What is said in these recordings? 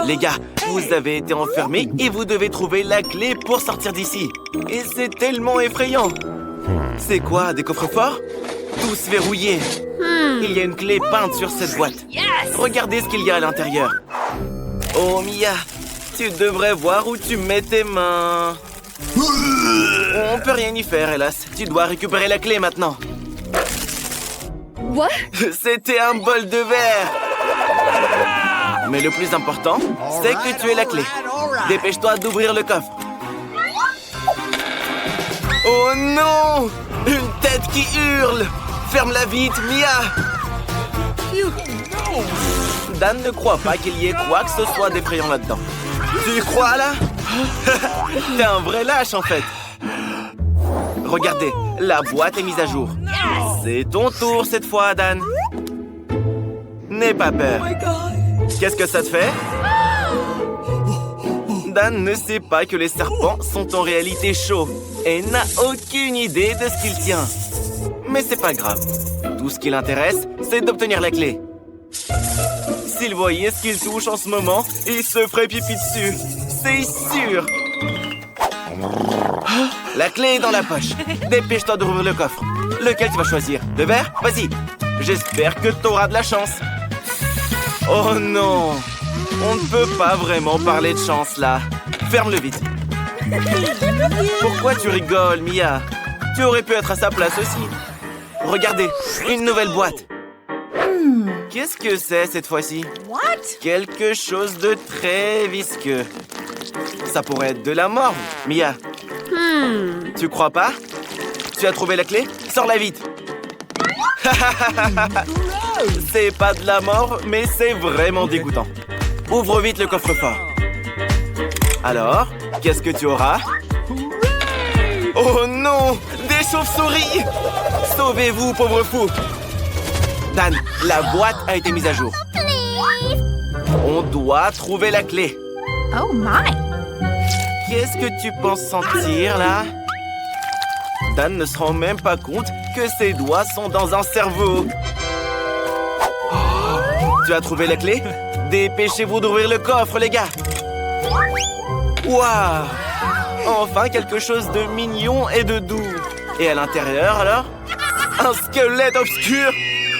Les gars, vous avez été enfermés et vous devez trouver la clé pour sortir d'ici. Et c'est tellement effrayant. C'est quoi, des coffres-forts? Tous verrouillés. Il y a une clé peinte sur cette boîte. Regardez ce qu'il y a à l'intérieur. Oh, Mia, tu devrais voir où tu mets tes mains. On peut rien y faire, hélas. Tu dois récupérer la clé maintenant. What? C'était un bol de verre. Mais le plus important, c'est que tu aies la clé. Dépêche-toi d'ouvrir le coffre. Oh non! Une tête qui hurle! Ferme-la vite, Mia! Dan ne croit pas qu'il y ait quoi que ce soit d'effrayant là-dedans. Tu y crois, là? T'es un vrai lâche, en fait. Regardez, la boîte est mise à jour. C'est ton tour cette fois, Dan. N'aie pas peur. Qu'est-ce que ça te fait? Dan ne sait pas que les serpents sont en réalité chauds et n'a aucune idée de ce qu'il tient. Mais c'est pas grave. Tout ce qui l'intéresse, c'est d'obtenir la clé. S'il voyait ce qu'il touche en ce moment, il se ferait pipi dessus. C'est sûr. La clé est dans la poche. Dépêche-toi d'ouvrir le coffre. Lequel tu vas choisir? Le vert? Vas-y. J'espère que t'auras de la chance. Oh non! On ne peut pas vraiment parler de chance, là. Ferme-le vite. Pourquoi tu rigoles, Mia? Tu aurais pu être à sa place aussi. Regardez, une nouvelle boîte. Qu'est-ce que c'est cette fois-ci? Quelque chose de très visqueux. Ça pourrait être de la mort, Mia. Tu crois pas? Tu as trouvé la clé? Sors-la vite. C'est pas de la mort, mais c'est vraiment dégoûtant. Ouvre vite le coffre-fort. Alors, qu'est-ce que tu auras? Oh non! Des chauves-souris! Sauvez-vous, pauvre fou! Dan, la boîte a été mise à jour. On doit trouver la clé. Oh my! Qu'est-ce que tu penses sentir, là? Dan ne se rend même pas compte que ses doigts sont dans un cerveau. Tu as trouvé la clé? Dépêchez-vous d'ouvrir le coffre, les gars! Waouh! Enfin, quelque chose de mignon et de doux. Et à l'intérieur, alors? Un squelette obscur!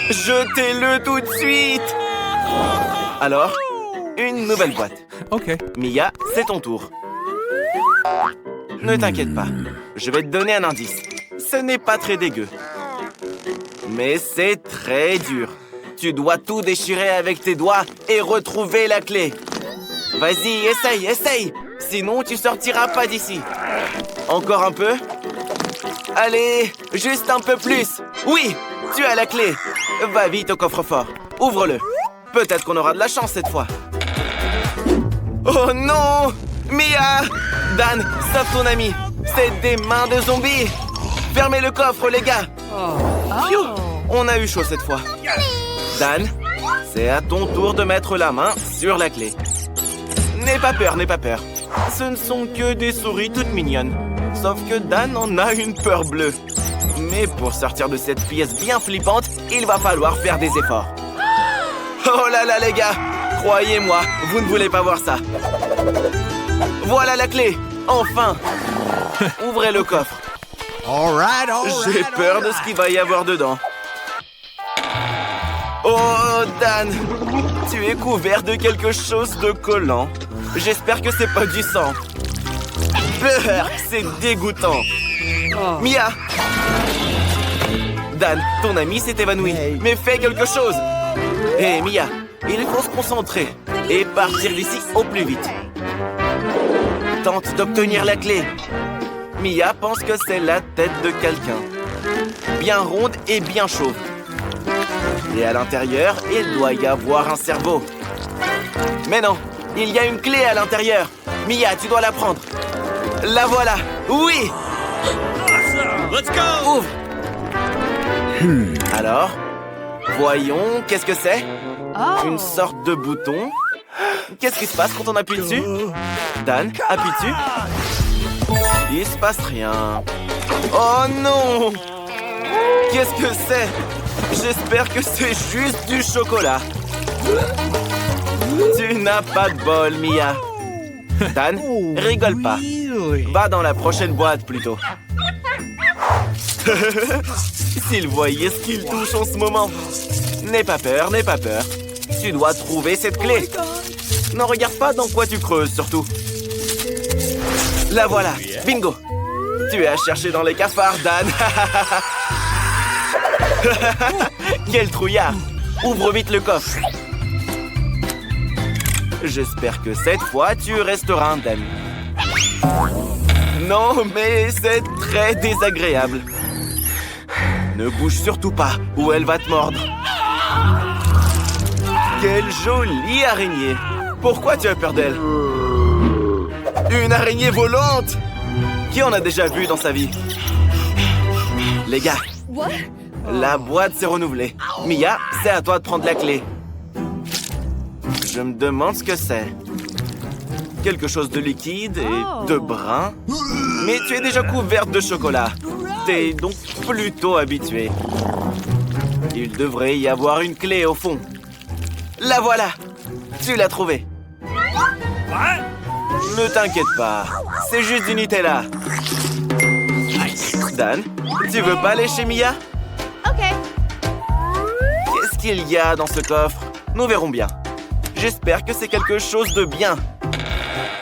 Jetez-le tout de suite! Alors, une nouvelle boîte. OK. Mia, c'est ton tour. Ne t'inquiète pas, je vais te donner un indice. Ce n'est pas très dégueu. Mais c'est très dur. Tu dois tout déchirer avec tes doigts et retrouver la clé. Vas-y, essaye. Sinon, tu sortiras pas d'ici. Encore un peu. Allez, juste un peu plus. Oui, tu as la clé. Va vite au coffre-fort. Ouvre-le. Peut-être qu'on aura de la chance cette fois. Oh non! Mia! Dan, sauve ton ami. C'est des mains de zombies. Fermez le coffre, les gars. Phew, on a eu chaud cette fois. Dan, c'est à ton tour de mettre la main sur la clé. N'aie pas peur. Ce ne sont que des souris toutes mignonnes. Sauf que Dan en a une peur bleue. Mais pour sortir de cette pièce bien flippante, il va falloir faire des efforts. Oh là là, les gars! Croyez-moi, vous ne voulez pas voir ça. Voilà la clé! Enfin! Ouvrez le coffre. J'ai peur de ce qu'il va y avoir dedans. Oh, Dan! Tu es couvert de quelque chose de collant. J'espère que c'est pas du sang. Brrr, c'est dégoûtant. Mia! Dan, ton ami s'est évanoui. Mais fais quelque chose! Hé, Mia, il faut se concentrer et partir d'ici au plus vite. Tente d'obtenir la clé. Mia pense que c'est la tête de quelqu'un. Bien ronde et bien chauve. Et à l'intérieur, il doit y avoir un cerveau. Mais non, il y a une clé à l'intérieur. Mia, tu dois la prendre. La voilà. Oui! Let's go! Ouvre. Alors, voyons, qu'est-ce que c'est? Une sorte de bouton. Qu'est-ce qui se passe quand on appuie dessus? Dan, appuie dessus. Il se passe rien. Oh non! Qu'est-ce que c'est? J'espère que c'est juste du chocolat. Tu n'as pas de bol, Mia. Dan, rigole pas. Va dans la prochaine boîte, plutôt. S'il voyait ce qu'il touche en ce moment. N'aie pas peur, n'aie pas peur. Tu dois trouver cette clé. Ne regarde pas dans quoi tu creuses, surtout. La voilà. Bingo. Tu as cherché dans les cafards, Dan. Quel trouillard. Ouvre vite le coffre. J'espère que cette fois, tu resteras indemne. Non, mais c'est très désagréable. Ne bouge surtout pas, ou elle va te mordre. Quelle jolie araignée. Pourquoi tu as peur d'elle? Une araignée volante! Qui en a déjà vu dans sa vie? Les gars, la boîte s'est renouvelée. Mia, c'est à toi de prendre la clé. Je me demande ce que c'est. Quelque chose de liquide et de brun. Mais tu es déjà couverte de chocolat. T'es donc plutôt habitué. Il devrait y avoir une clé au fond. La voilà! Tu l'as trouvée. Ne t'inquiète pas. C'est juste du Nutella. Dan, tu veux pas aller chez Mia? Ok. Qu'est-ce qu'il y a dans ce coffre? Nous verrons bien. J'espère que c'est quelque chose de bien.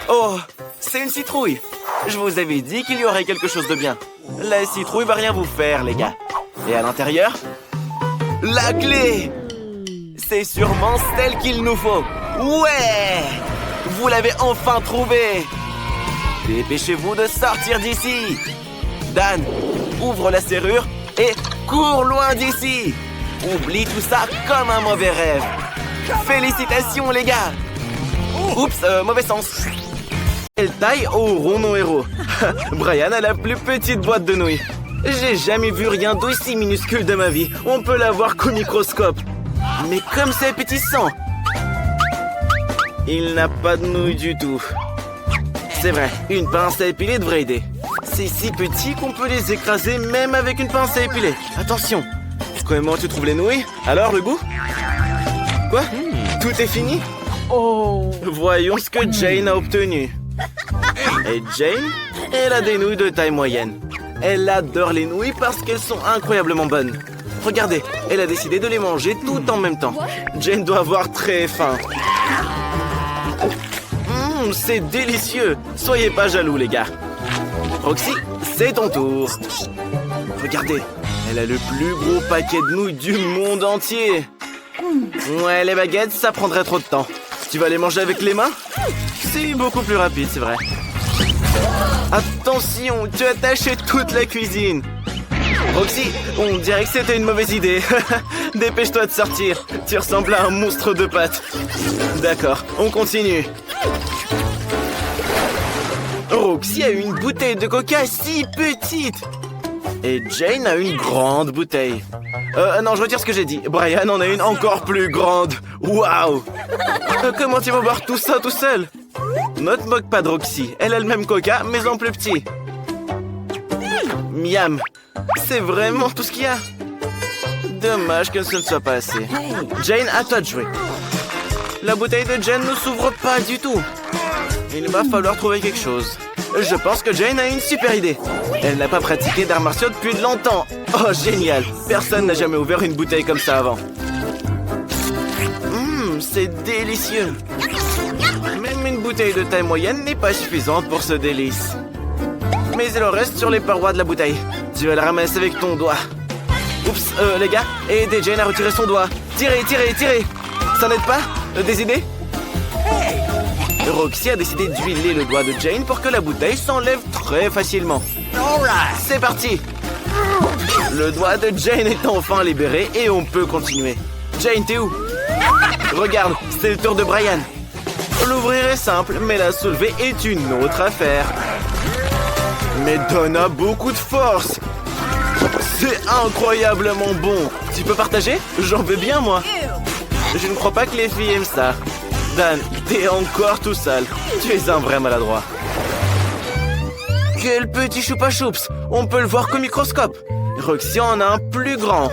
Oh, c'est une citrouille. Je vous avais dit qu'il y aurait quelque chose de bien. La citrouille va rien vous faire, les gars. Et à l'intérieur? La clé! C'est sûrement celle qu'il nous faut. Ouais! Vous l'avez enfin trouvée! Dépêchez-vous de sortir d'ici! Dan, ouvre la serrure et cours loin d'ici! Oublie tout ça comme un mauvais rêve. Félicitations, les gars! Oups, mauvais sens. Quelle taille auront nos héros? Brian a la plus petite boîte de nouilles. J'ai jamais vu rien d'aussi minuscule de ma vie. On peut la voir qu'au microscope. Mais comme c'est appétissant! Il n'a pas de nouilles du tout. C'est vrai, une pince à épiler devrait aider. C'est si petit qu'on peut les écraser même avec une pince à épiler. Attention! Comment tu trouves les nouilles? Alors, le goût? Quoi? Tout est fini? Voyons ce que Jane a obtenu. Et Jane, elle a des nouilles de taille moyenne. Elle adore les nouilles parce qu'elles sont incroyablement bonnes. Regardez, elle a décidé de les manger tout en même temps. Jane doit avoir très faim. C'est délicieux. Soyez pas jaloux, les gars. Roxy, c'est ton tour. Regardez, elle a le plus gros paquet de nouilles du monde entier. Ouais, les baguettes, ça prendrait trop de temps. Tu vas les manger avec les mains? C'est beaucoup plus rapide, c'est vrai. Attention, tu as taché toute la cuisine. Roxy, on dirait que c'était une mauvaise idée. Dépêche-toi de sortir. Tu ressembles à un monstre de pâtes. D'accord, on continue. Roxy a une bouteille de coca si petite. Et Jane a une grande bouteille. Non, je retire ce que j'ai dit. Brian en a une encore plus grande. Waouh! Comment tu vas boire tout ça tout seul? Ne te moque pas de Roxy. Elle a le même coca, mais en plus petit. Miam! C'est vraiment tout ce qu'il y a. Dommage que ce ne soit pas assez. Jane, à toi de jouer. La bouteille de Jane ne s'ouvre pas du tout. Il va falloir trouver quelque chose. Je pense que Jane a une super idée. Elle n'a pas pratiqué d'arts martiaux depuis longtemps. Oh, génial! Personne n'a jamais ouvert une bouteille comme ça avant. C'est délicieux. Même une bouteille de taille moyenne n'est pas suffisante pour ce délice. Mais il en reste sur les parois de la bouteille. Tu vas la ramasser avec ton doigt. Oups, les gars, aidez Jane à retirer son doigt. Tirez, tirez, tirez. Ça n'aide pas? Des idées? Roxy a décidé d'huiler le doigt de Jane pour que la bouteille s'enlève très facilement. C'est parti! Le doigt de Jane est enfin libéré et on peut continuer. Jane, t'es où? Regarde, c'est le tour de Brian. L'ouvrir est simple, mais la soulever est une autre affaire. Mais Don a beaucoup de force. C'est incroyablement bon. Tu peux partager? J'en veux bien, moi. Je ne crois pas que les filles aiment ça. Dan, t'es encore tout sale. Tu es un vrai maladroit. Quel petit choupa choups. On peut le voir qu'au microscope. Roxy en a un plus grand.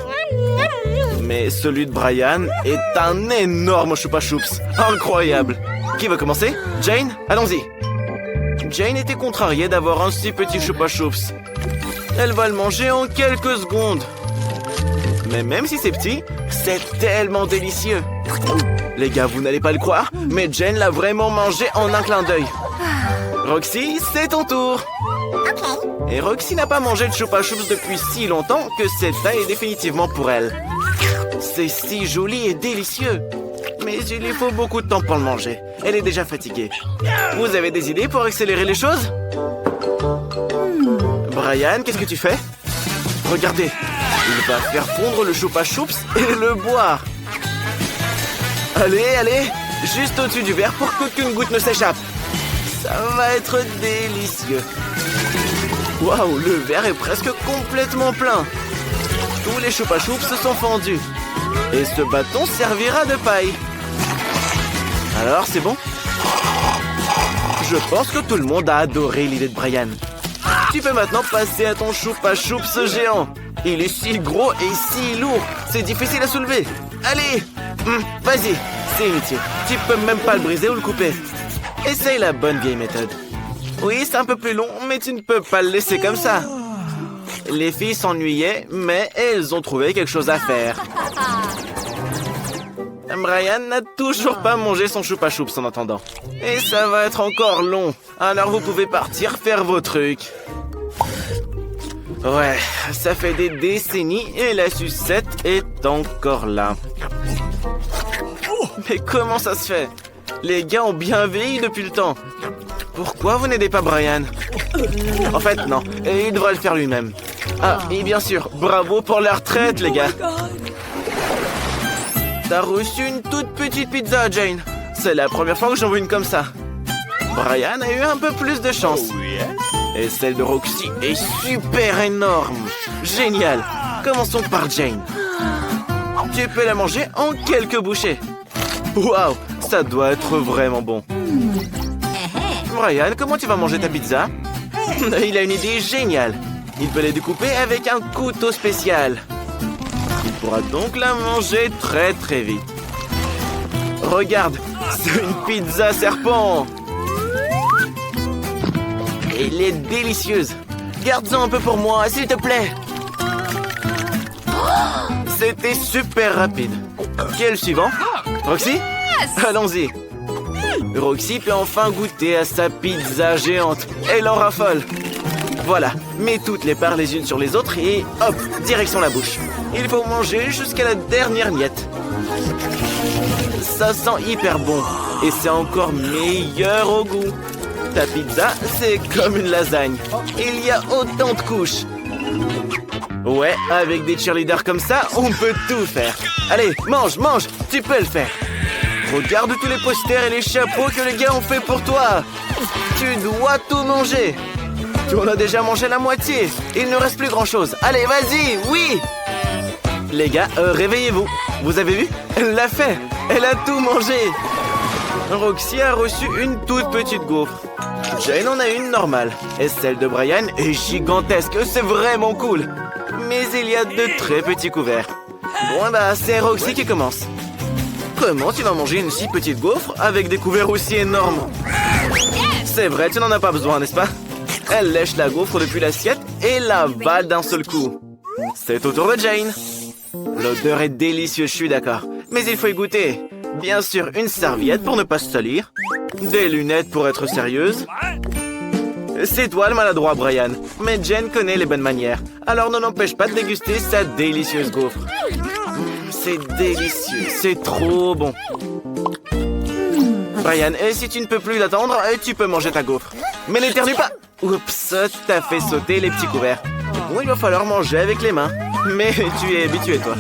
Mais celui de Brian est un énorme Choupa Choups. Incroyable. Qui veut commencer? Jane, allons-y. Jane était contrariée d'avoir un si petit Choupa Choups. Elle va le manger en quelques secondes. Mais même si c'est petit, c'est tellement délicieux. Les gars, vous n'allez pas le croire, mais Jane l'a vraiment mangé en un clin d'œil. Roxy, c'est ton tour. Et Roxy n'a pas mangé de Choupa Choups depuis si longtemps que cette taille est définitivement pour elle. C'est si joli et délicieux. Mais il lui faut beaucoup de temps pour le manger. Elle est déjà fatiguée. Vous avez des idées pour accélérer les choses? Brian, qu'est-ce que tu fais? Regardez, il va faire fondre le Choupa Choups et le boire. Allez, allez, juste au-dessus du verre pour qu'aucune goutte ne s'échappe. Ça va être délicieux. Waouh, le verre est presque complètement plein. Tous les Choupa Choups se sont fendus. Et ce bâton servira de paille. Alors, c'est bon? Je pense que tout le monde a adoré l'idée de Brian. Tu peux maintenant passer à ton Choupa Choups géant. Il est si gros et si lourd. C'est difficile à soulever. Allez, vas-y, c'est inutile. Tu peux même pas le briser ou le couper. Essaye la bonne vieille méthode. Oui, c'est un peu plus long, mais tu ne peux pas le laisser comme ça. Les filles s'ennuyaient, mais elles ont trouvé quelque chose à faire. Brian n'a toujours pas mangé son Choupa Choups en attendant. Et ça va être encore long. Alors vous pouvez partir faire vos trucs. Ouais, ça fait des décennies et la sucette est encore là. Mais comment ça se fait? Les gars ont bien vieilli depuis le temps. Pourquoi vous n'aidez pas Brian? En fait, non. Et il devrait le faire lui-même. Ah, et bien sûr, bravo pour la retraite, les gars. T'as reçu une toute petite pizza, Jane. C'est la première fois que j'en vois une comme ça. Brian a eu un peu plus de chance. Et celle de Roxy est super énorme. Génial. Commençons par Jane. Tu peux la manger en quelques bouchées. Waouh, ça doit être vraiment bon. Brian, comment tu vas manger ta pizza? Il a une idée géniale. Il peut les découper avec un couteau spécial. Il pourra donc la manger très très vite. Regarde, c'est une pizza serpent. Elle est délicieuse. Garde-en un peu pour moi, s'il te plaît. C'était super rapide. Qui est le suivant? Roxy? Allons-y. Roxy peut enfin goûter à sa pizza géante. Elle en raffole. Voilà, mets toutes les parts les unes sur les autres et hop, direction la bouche. Il faut manger jusqu'à la dernière miette. Ça sent hyper bon et c'est encore meilleur au goût. Ta pizza, c'est comme une lasagne. Il y a autant de couches. Ouais, avec des cheerleaders comme ça, on peut tout faire. Allez, mange, mange, tu peux le faire. Regarde tous les posters et les chapeaux que les gars ont fait pour toi. Tu dois tout manger. Tu en as déjà mangé la moitié. Il ne reste plus grand-chose. Allez, vas-y, oui. Les gars, réveillez-vous. Vous avez vu? Elle l'a fait. Elle a tout mangé. Roxy a reçu une toute petite gaufre. Jane en a une normale. Et celle de Brian est gigantesque. C'est vraiment cool. Mais il y a de très petits couverts. Bon, bah, c'est Roxy qui commence. Comment tu vas manger une si petite gaufre avec des couverts aussi énormes? C'est vrai, tu n'en as pas besoin, n'est-ce pas? Elle lèche la gaufre depuis l'assiette et l'avale d'un seul coup. C'est au tour de Jane. L'odeur est délicieuse, je suis d'accord. Mais il faut y goûter. Bien sûr, une serviette pour ne pas se salir. Des lunettes pour être sérieuse. C'est toi le maladroit, Brian. Mais Jane connaît les bonnes manières. Alors ne l'empêche pas de déguster sa délicieuse gaufre. C'est délicieux, c'est trop bon. Brian, et si tu ne peux plus l'attendre, tu peux manger ta gaufre. Mais n'éternue pas. Oups, t'as fait sauter les petits couverts. Bon, il va falloir manger avec les mains. Mais tu es habitué, toi.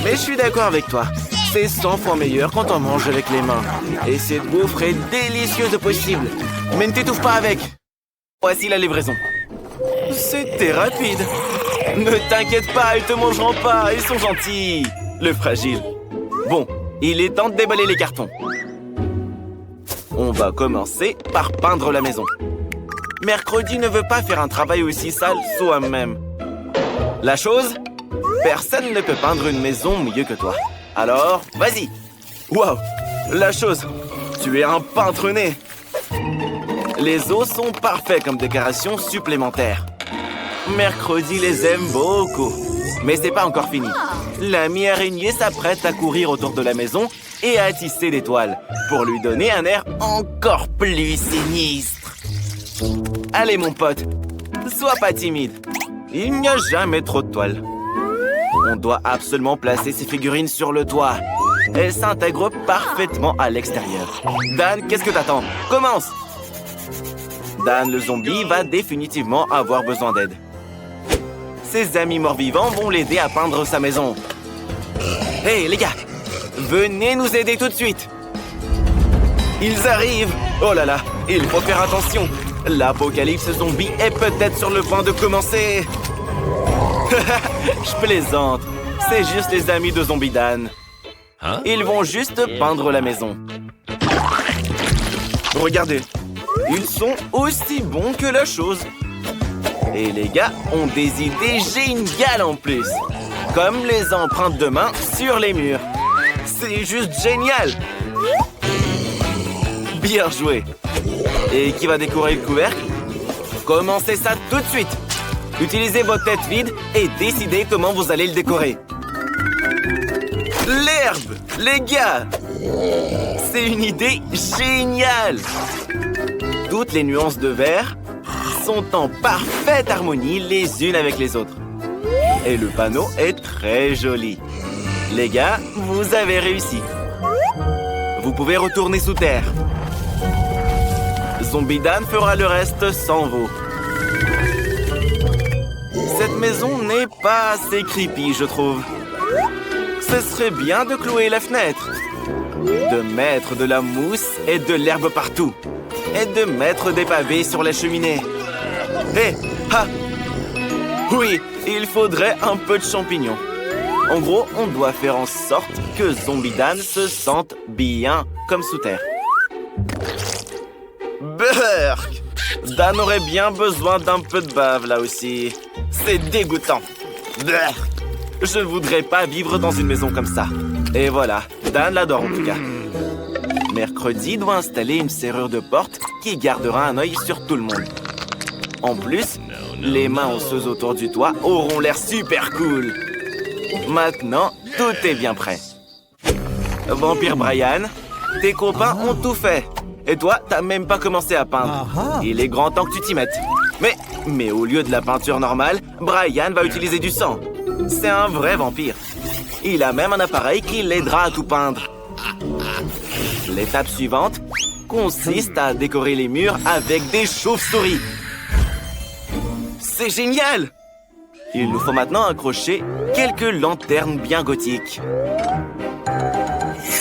Mais je suis d'accord avec toi. C'est 100 fois meilleur quand on mange avec les mains. Et cette gaufre est délicieuse au possible. Mais ne t'étouffe pas avec. Voici la livraison. C'était rapide. Ne t'inquiète pas, ils te mangeront pas. Ils sont gentils. Le fragile. Bon, il est temps de déballer les cartons. On va commencer par peindre la maison. Mercredi ne veut pas faire un travail aussi sale soi-même. La chose? Personne ne peut peindre une maison mieux que toi. Alors, vas-y. Wow, la chose, tu es un peintre né. Les os sont parfaits comme décoration supplémentaire. Mercredi les aime beaucoup. Mais c'est pas encore fini. L'ami araignée s'apprête à courir autour de la maison et à tisser des toiles pour lui donner un air encore plus sinistre. Allez mon pote, sois pas timide. Il n'y a jamais trop de toiles. On doit absolument placer ces figurines sur le toit. Elles s'intègrent parfaitement à l'extérieur. Dan, qu'est-ce que t'attends? Commence! Dan le zombie va définitivement avoir besoin d'aide. Ses amis morts-vivants vont l'aider à peindre sa maison. Hey les gars, venez nous aider tout de suite. Ils arrivent. Oh là là, il faut faire attention. L'apocalypse zombie est peut-être sur le point de commencer. Je plaisante. C'est juste les amis de Zombie Dan. Ils vont juste peindre la maison. Regardez, ils sont aussi bons que la chose. Et les gars ont des idées géniales en plus. Comme les empreintes de main sur les murs. C'est juste génial. Bien joué. Et qui va décorer le couvercle? Commencez ça tout de suite. Utilisez votre tête vide et décidez comment vous allez le décorer. L'herbe, les gars! C'est une idée géniale! Toutes les nuances de vert sont en parfaite harmonie les unes avec les autres. Et le panneau est très joli. Les gars, vous avez réussi. Vous pouvez retourner sous terre. Zombie Dan fera le reste sans vous. Cette maison n'est pas assez creepy, je trouve. Ce serait bien de clouer la fenêtre, de mettre de la mousse et de l'herbe partout, et de mettre des pavés sur la cheminée. Hé, ha! Oui, il faudrait un peu de champignons. En gros, on doit faire en sorte que Zombie Dan se sente bien comme sous terre. Burk! Dan aurait bien besoin d'un peu de bave là aussi. C'est dégoûtant. Burk! Je ne voudrais pas vivre dans une maison comme ça. Et voilà, Dan l'adore en tout cas. Mercredi doit installer une serrure de porte qui gardera un œil sur tout le monde. En plus, les mains osseuses autour du toit auront l'air super cool. Maintenant, tout est bien prêt. Vampire Brian, tes copains ont tout fait. Et toi, t'as même pas commencé à peindre. Il est grand temps que tu t'y mettes. Mais au lieu de la peinture normale, Brian va utiliser du sang. C'est un vrai vampire. Il a même un appareil qui l'aidera à tout peindre. L'étape suivante consiste à décorer les murs avec des chauves-souris. C'est génial! Il nous faut maintenant accrocher quelques lanternes bien gothiques.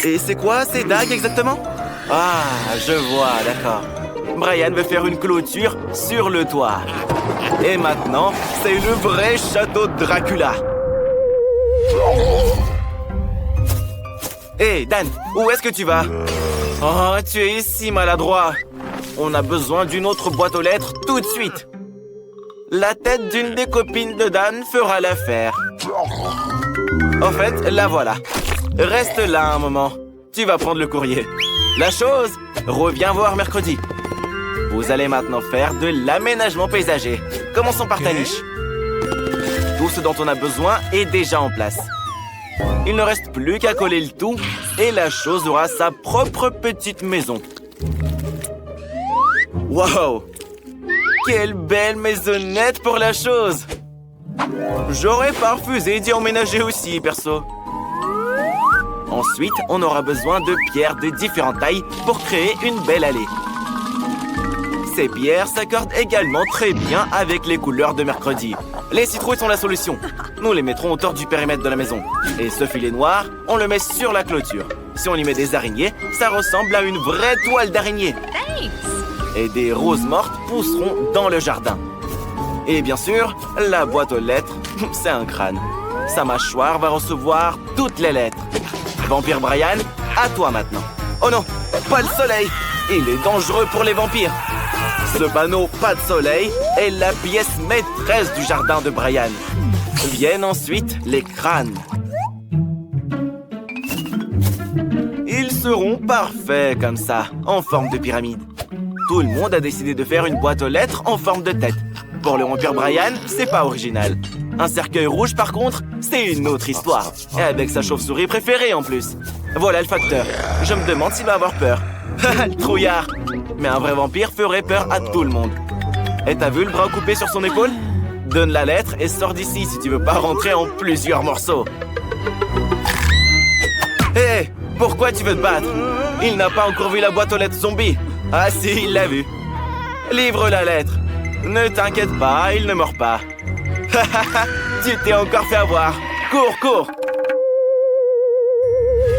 Et c'est quoi ces dagues exactement? Ah, je vois, d'accord. Brian veut faire une clôture sur le toit. Et maintenant, c'est le vrai château de Dracula. Hé, Dan, où est-ce que tu vas? Oh, tu es si maladroit. On a besoin d'une autre boîte aux lettres tout de suite. La tête d'une des copines de Dan fera l'affaire. En fait, la voilà. Reste là un moment. Tu vas prendre le courrier. La chose, reviens voir mercredi. Vous allez maintenant faire de l'aménagement paysager. Commençons par ta niche. Tout ce dont on a besoin est déjà en place. Il ne reste plus qu'à coller le tout et la chose aura sa propre petite maison. Wow! Quelle belle maisonnette pour la chose! J'aurais pas refusé d'y emménager aussi, perso. Ensuite, on aura besoin de pierres de différentes tailles pour créer une belle allée. Ces pierres s'accordent également très bien avec les couleurs de mercredi. Les citrouilles sont la solution. Nous les mettrons autour du périmètre de la maison. Et ce filet noir, on le met sur la clôture. Si on y met des araignées, ça ressemble à une vraie toile d'araignée. Et des roses mortes pousseront dans le jardin. Et bien sûr, la boîte aux lettres, c'est un crâne. Sa mâchoire va recevoir toutes les lettres. Vampire Brian, à toi maintenant. Oh non, pas le soleil! Il est dangereux pour les vampires. Ce panneau « Pas de soleil » est la pièce maîtresse du jardin de Brian. Viennent ensuite les crânes. Ils seront parfaits comme ça, en forme de pyramide. Tout le monde a décidé de faire une boîte aux lettres en forme de tête. Pour le vampire Brian, c'est pas original. Un cercueil rouge, par contre, c'est une autre histoire. Et avec sa chauve-souris préférée en plus. Voilà le facteur. Je me demande s'il va avoir peur. Le trouillard. Mais un vrai vampire ferait peur à tout le monde. Et t'as vu le bras coupé sur son épaule? Donne la lettre et sors d'ici si tu veux pas rentrer en plusieurs morceaux. Hé, pourquoi tu veux te battre? Il n'a pas encore vu la boîte aux lettres zombie. Ah si, il l'a vu. Livre la lettre. Ne t'inquiète pas, il ne mord pas. Tu t'es encore fait avoir. Cours, cours.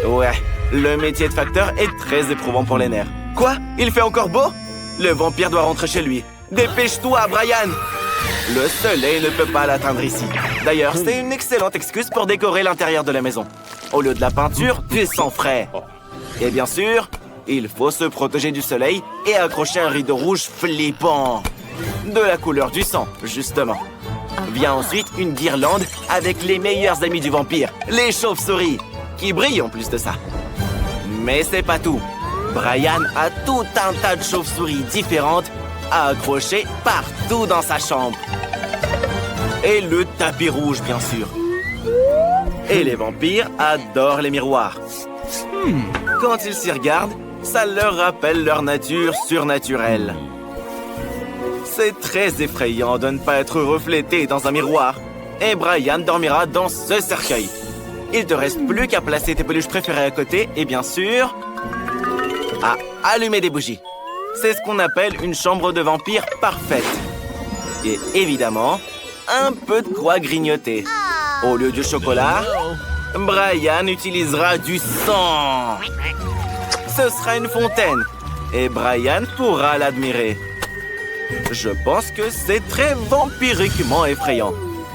Ouais, le métier de facteur est très éprouvant pour les nerfs. Quoi? Il fait encore beau? Le vampire doit rentrer chez lui. Dépêche-toi, Brian. Le soleil ne peut pas l'atteindre ici. D'ailleurs, c'est une excellente excuse pour décorer l'intérieur de la maison. Au lieu de la peinture, du sang frais. Et bien sûr, il faut se protéger du soleil et accrocher un rideau rouge flippant. De la couleur du sang, justement. Vient ensuite une guirlande avec les meilleurs amis du vampire, les chauves-souris, qui brillent en plus de ça. Mais c'est pas tout. Brian a tout un tas de chauves-souris différentes à accrocher partout dans sa chambre. Et le tapis rouge, bien sûr. Et les vampires adorent les miroirs. Quand ils s'y regardent, ça leur rappelle leur nature surnaturelle. C'est très effrayant de ne pas être reflété dans un miroir. Et Brian dormira dans ce cercueil. Il te reste plus qu'à placer tes peluches préférées à côté et bien sûr, à allumer des bougies. C'est ce qu'on appelle une chambre de vampire parfaite. Et évidemment, un peu de quoi grignoter. Au lieu du chocolat, Brian utilisera du sang. Ce sera une fontaine et Brian pourra l'admirer. Je pense que c'est très vampiriquement effrayant.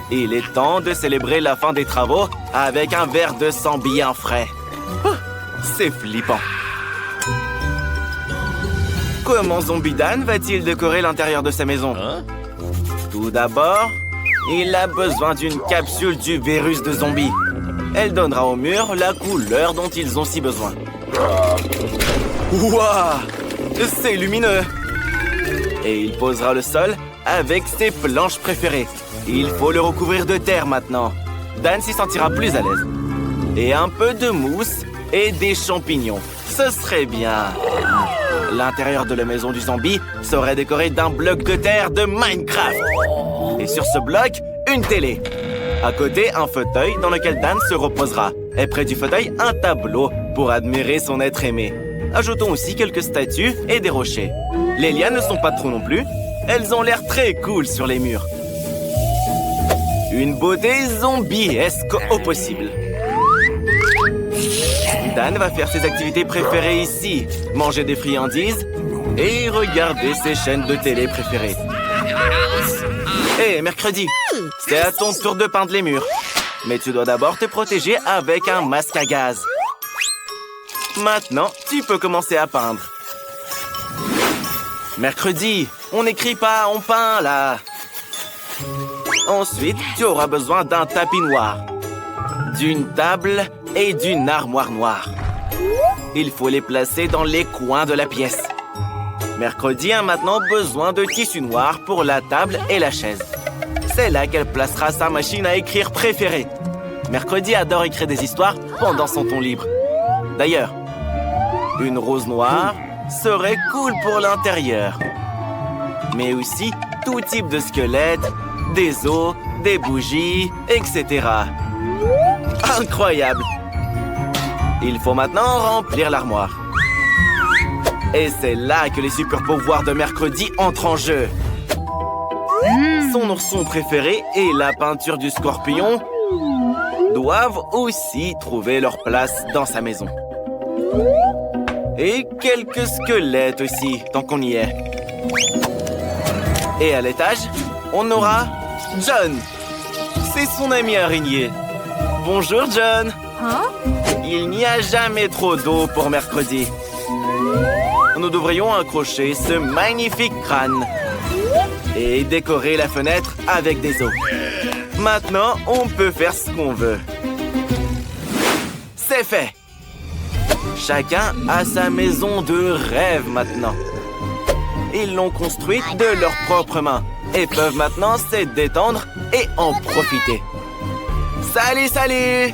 Il est temps de célébrer la fin des travaux avec un verre de sang bien frais. C'est flippant. Comment Zombie Dan va-t-il décorer l'intérieur de sa maison? Tout d'abord, il a besoin d'une capsule du virus de zombies. Elle donnera au mur la couleur dont ils ont si besoin. Waouh! C'est lumineux! Et il posera le sol avec ses planches préférées. Il faut le recouvrir de terre maintenant. Dan s'y sentira plus à l'aise. Et un peu de mousse et des champignons. Ce serait bien. L'intérieur de la maison du zombie serait décoré d'un bloc de terre de Minecraft. Et sur ce bloc, une télé. À côté, un fauteuil dans lequel Dan se reposera. Et près du fauteuil, un tableau pour admirer son être aimé. Ajoutons aussi quelques statues et des rochers. Les lianes ne sont pas trop non plus. Elles ont l'air très cool sur les murs. Une beauté zombiesque au possible. Dan va faire ses activités préférées ici. Manger des friandises et regarder ses chaînes de télé préférées. Hé, mercredi, c'est à ton tour de peindre les murs. Mais tu dois d'abord te protéger avec un masque à gaz. Maintenant, tu peux commencer à peindre. Mercredi, on n'écrit pas, on peint, là. Ensuite, tu auras besoin d'un tapis noir, d'une table et d'une armoire noire. Il faut les placer dans les coins de la pièce. Mercredi a maintenant besoin de tissu noir pour la table et la chaise. C'est là qu'elle placera sa machine à écrire préférée. Mercredi adore écrire des histoires pendant son temps libre. D'ailleurs, une rose noire serait cool pour l'intérieur. Mais aussi tout type de squelette, des os, des bougies, etc. Incroyable! Il faut maintenant remplir l'armoire. Et c'est là que les super-pouvoirs de mercredi entrent en jeu. Son ourson préféré et la peinture du scorpion doivent aussi trouver leur place dans sa maison. Et quelques squelettes aussi, tant qu'on y est. Et à l'étage, on aura John. C'est son ami araignée. Bonjour, John. Il n'y a jamais trop d'eau pour mercredi. Nous devrions accrocher ce magnifique crâne et décorer la fenêtre avec des os. Maintenant, on peut faire ce qu'on veut. C'est fait. Chacun a sa maison de rêve maintenant. Ils l'ont construite de leurs propres mains et peuvent maintenant se détendre et en profiter. Salut, salut!